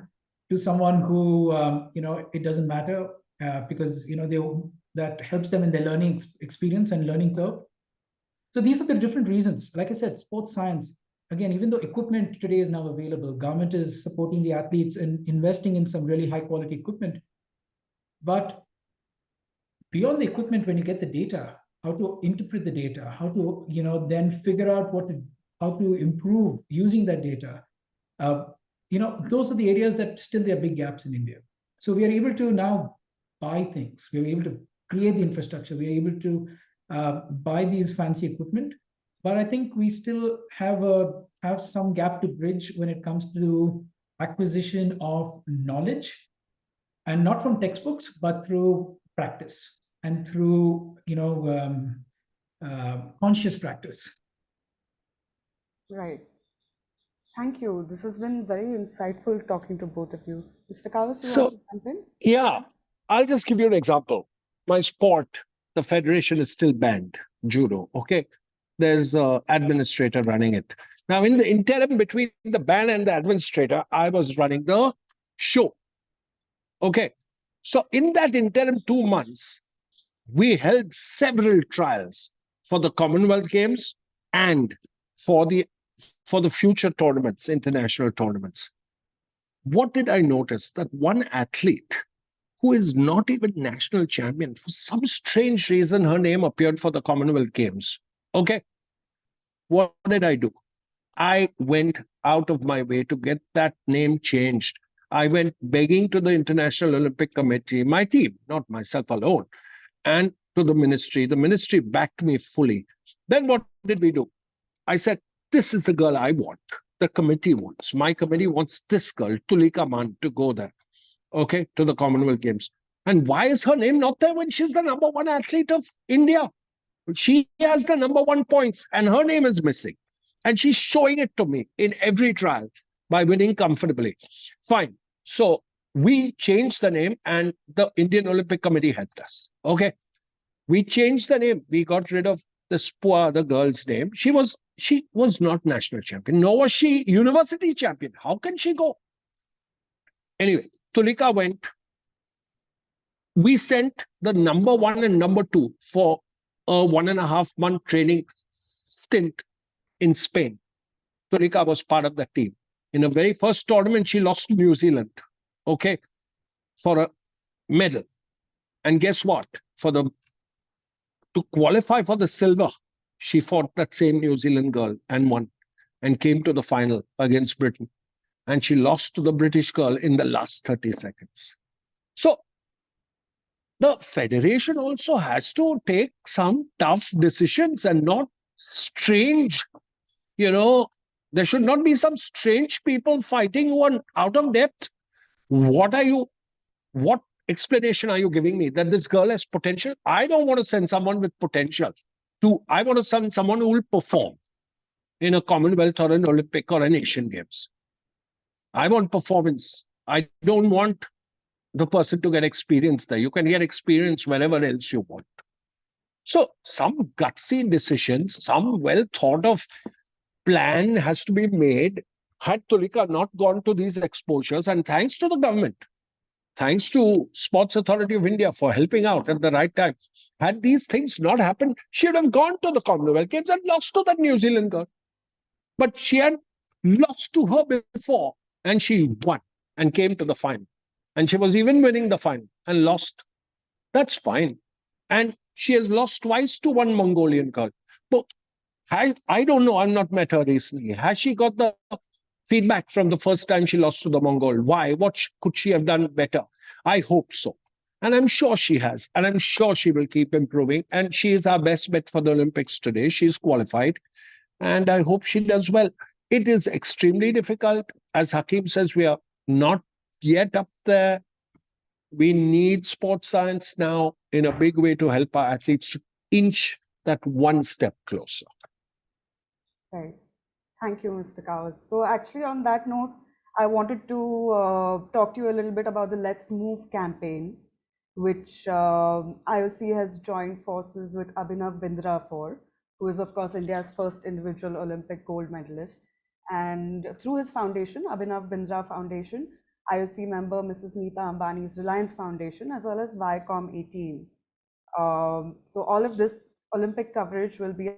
to someone who it doesn't matter, because that helps them in their learning experience and learning curve. So these are the different reasons. Like I said, sports science, again, even though equipment today is now available, government is supporting the athletes and investing in some really high quality equipment. But beyond the equipment, when you get the data, how to interpret the data, how to, then figure out how to improve using that data. Uh, those are the areas that still there are big gaps in India. So we are able to now buy things. We are able to create the infrastructure. We are able to buy these fancy equipment. But I think we still have some gap to bridge when it comes to acquisition of knowledge, and not from textbooks, but through practice and through conscious practice. Right. Thank you. This has been very insightful talking to both of you. Mr. Kawas, you want So, to jump in? yeah, I'll just give you an example. My sport, the federation is still banned, judo. Okay. There's an administrator running it. Now, in the interim between the ban and the administrator, I was running the show. Okay. So, in that interim 2 months, we held several trials for the Commonwealth Games and for the future tournaments, international tournaments. What did I notice? That one athlete who is not even national champion, for some strange reason, her name appeared for the Commonwealth Games. Okay. What did I do? I went out of my way to get that name changed. I went begging to the International Olympic Committee, my team, not myself alone, and to the ministry. The ministry backed me fully. Then what did we do? I said, this is the girl I want. The committee wants. My committee wants this girl, Tulika Man, to go there, okay, to the Commonwealth Games. And why is her name not there when she's the number one athlete of India? She has the number one points and her name is missing. And she's showing it to me in every trial by winning comfortably. Fine. So we changed the name and the Indian Olympic Committee helped us. Okay. We changed the name. We got rid of the girl's name. She was not national champion, nor was she university champion. How can she go? Anyway, Tulika went. We sent the number one and number two for a 1.5 month training stint in Spain. Tulika was part of that team. In the very first tournament, she lost to New Zealand, okay, for a medal. And guess what? To qualify for the silver, she fought that same New Zealand girl and won and came to the final against Britain. And she lost to the British girl in the last 30 seconds. So the federation also has to take some tough decisions and not strange, there should not be some strange people fighting who are out of depth. What explanation are you giving me that this girl has potential? I don't want to send someone with potential. I want to send someone who will perform in a Commonwealth or an Olympic or an Asian Games. I want performance. I don't want the person to get experience there. You can get experience wherever else you want. So some gutsy decisions, some well thought of plan has to be made. Had Tulika not gone to these exposures, and thanks to the government, thanks to Sports Authority of India for helping out at the right time, had these things not happened, she would have gone to the Commonwealth Games and lost to that New Zealand girl. But she had lost to her before, and she won and came to the final. And she was even winning the final and lost. That's fine. And she has lost twice to one Mongolian girl. But I don't know. I've not met her recently. Has she got the feedback from the first time she lost to the Mongol? Why? What could she have done better? I hope so. And I'm sure she has. And I'm sure she will keep improving. And she is our best bet for the Olympics today. She's qualified. And I hope she does well. It is extremely difficult. As Hakeem says, we are not yet up there. We need sports science now in a big way to help our athletes to inch that one step closer. Right. Thank you, Mr. Kawas. So actually, on that note, I wanted to talk to you a little bit about the Let's Move campaign, which IOC has joined forces with Abhinav Bindra for, who is, of course, India's first individual Olympic gold medalist. And through his foundation, Abhinav Bindra Foundation, IOC member Mrs. Neeta Ambani's Reliance Foundation, as well as Viacom 18. So all of this Olympic coverage will be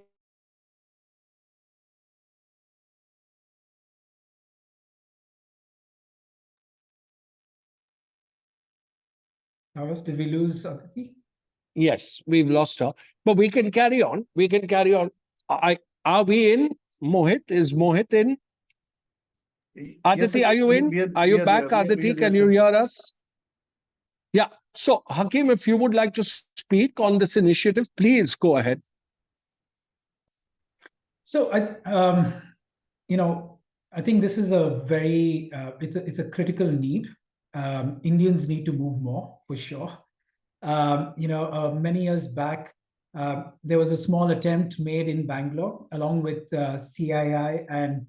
Ours, did we lose Aditi? Yes, we've lost her, but we can carry on. We can carry on. Are we in? Mohit, is Mohit in? Yes, Aditi, sir. are you in? Are you back, Aditi? Can you hear us? Yeah. So, Hakim, if you would like to speak on this initiative, please go ahead. So you know, I think this is a very it's a critical need. Indians need to move more for sure. You know, many years back, there was a small attempt made in Bangalore along with CII and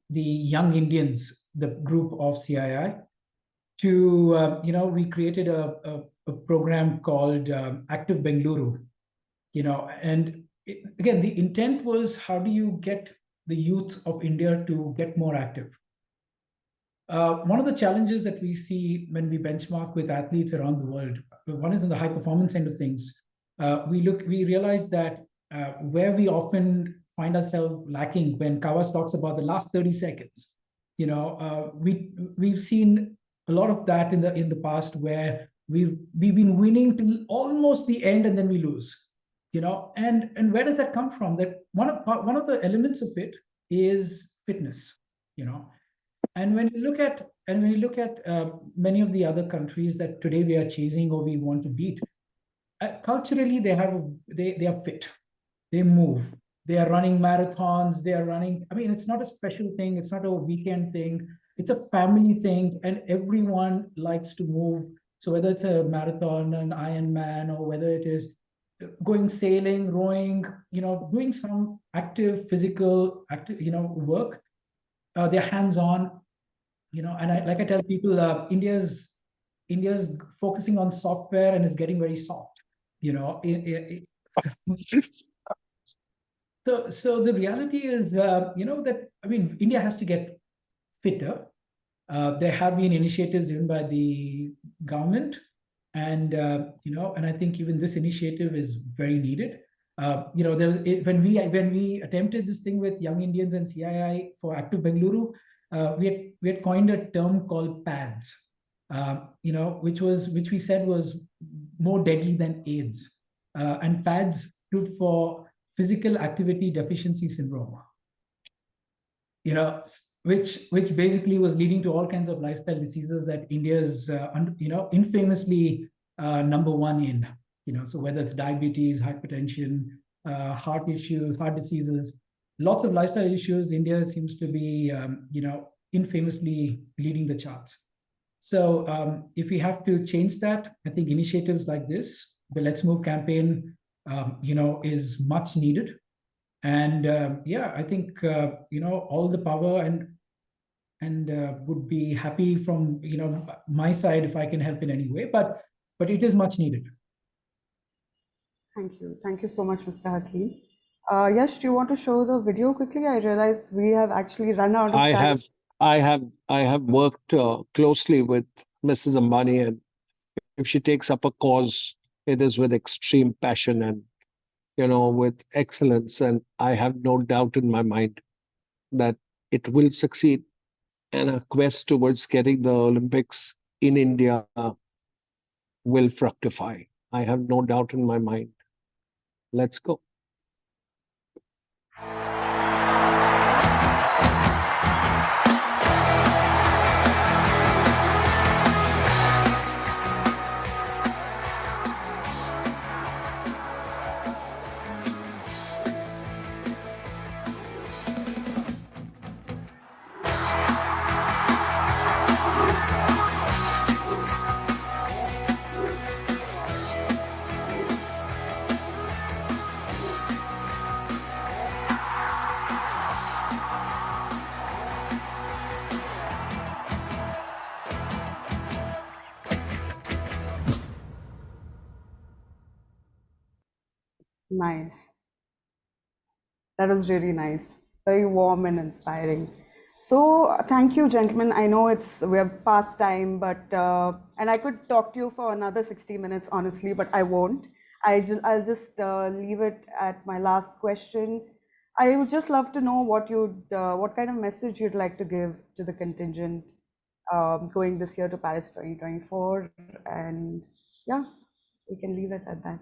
the Young Indians, the group of CII, to you know, we created a program called Active Bengaluru. You know, and again, the intent was, how do you get the youth of India to get more active? One of the challenges that we see when we benchmark with athletes around the world, one is in the high performance end of things. We realize that where we often find ourselves lacking, when Kawas talks about the last 30 seconds, you know, we've seen a lot of that in the past, where we've been winning till almost the end and then we lose. You know, and where does that come from? That one of the elements of it is fitness. You know, and when you look at many of the other countries that today we are chasing or we want to beat, culturally they are fit, they move, they are running marathons, they are running. I mean, it's not a special thing, it's not a weekend thing, it's a family thing, and everyone likes to move. So whether it's a marathon, an Ironman, or whether it is going sailing, rowing, you know, doing some active physical active, you know, work, they're hands on. You know, and like I tell people, India's focusing on software and is getting very soft. You know, so the reality is, you know, that, I mean, India has to get fitter. There have been initiatives even by the government, and you know, and I think even this initiative is very needed. You know, when we attempted this thing with Young Indians and CII for Active Bengaluru, we had coined a term called PADS. You know, which we said was more deadly than AIDS, and PADS stood for Physical Activity Deficiency Syndrome. You know, which basically was leading to all kinds of lifestyle diseases that India is, you know, infamously number one in. You know, so whether it's diabetes, hypertension, heart issues, heart diseases, lots of lifestyle issues, India seems to be, you know, infamously leading the charts. So if we have to change that, I think initiatives like this, the Let's Move campaign, you know, is much needed. And yeah, I think you know, all the power, and would be happy from, you know, my side if I can help in any way. But it is much needed. Thank you so much, Mr. Hakim. Yash, do you want to show the video quickly? I realize we have actually run out of time. I have worked closely with Mrs. Ambani, and if she takes up a cause, it is with extreme passion and, you know, with excellence. And I have no doubt in my mind that it will succeed. And our quest towards getting the Olympics in India will fructify. I have no doubt in my mind. Let's go. Nice. That was really nice. Very warm and inspiring. So thank you, gentlemen. I know we're past time, but and I could talk to you for another 60 minutes, honestly, but I won't. I'll just leave it at my last question. I would just love to know what kind of message you'd like to give to the contingent going this year to Paris 2024. And yeah, we can leave it at that.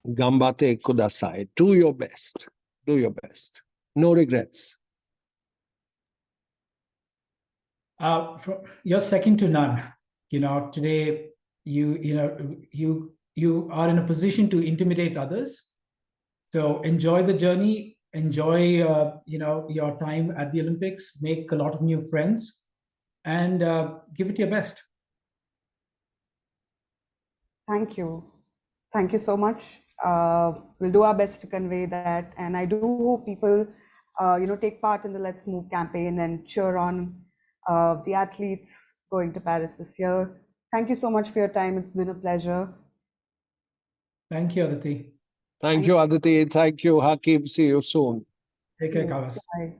Gambate kudasai. Do your best. Do your best. No regrets. You're second to none. Today you are in a position to intimidate others. So enjoy the journey. Enjoy your time at the Olympics. Make a lot of new friends, and give it your best. Thank you. Thank you so much. We'll do our best to convey that. And I do hope people, take part in the Let's Move campaign and cheer on the athletes going to Paris this year. Thank you so much for your time. It's been a pleasure. Thank you, Aditi. Thank you, Aditi. Thank you, Hakim. See you soon. Take care, Kawas. Bye.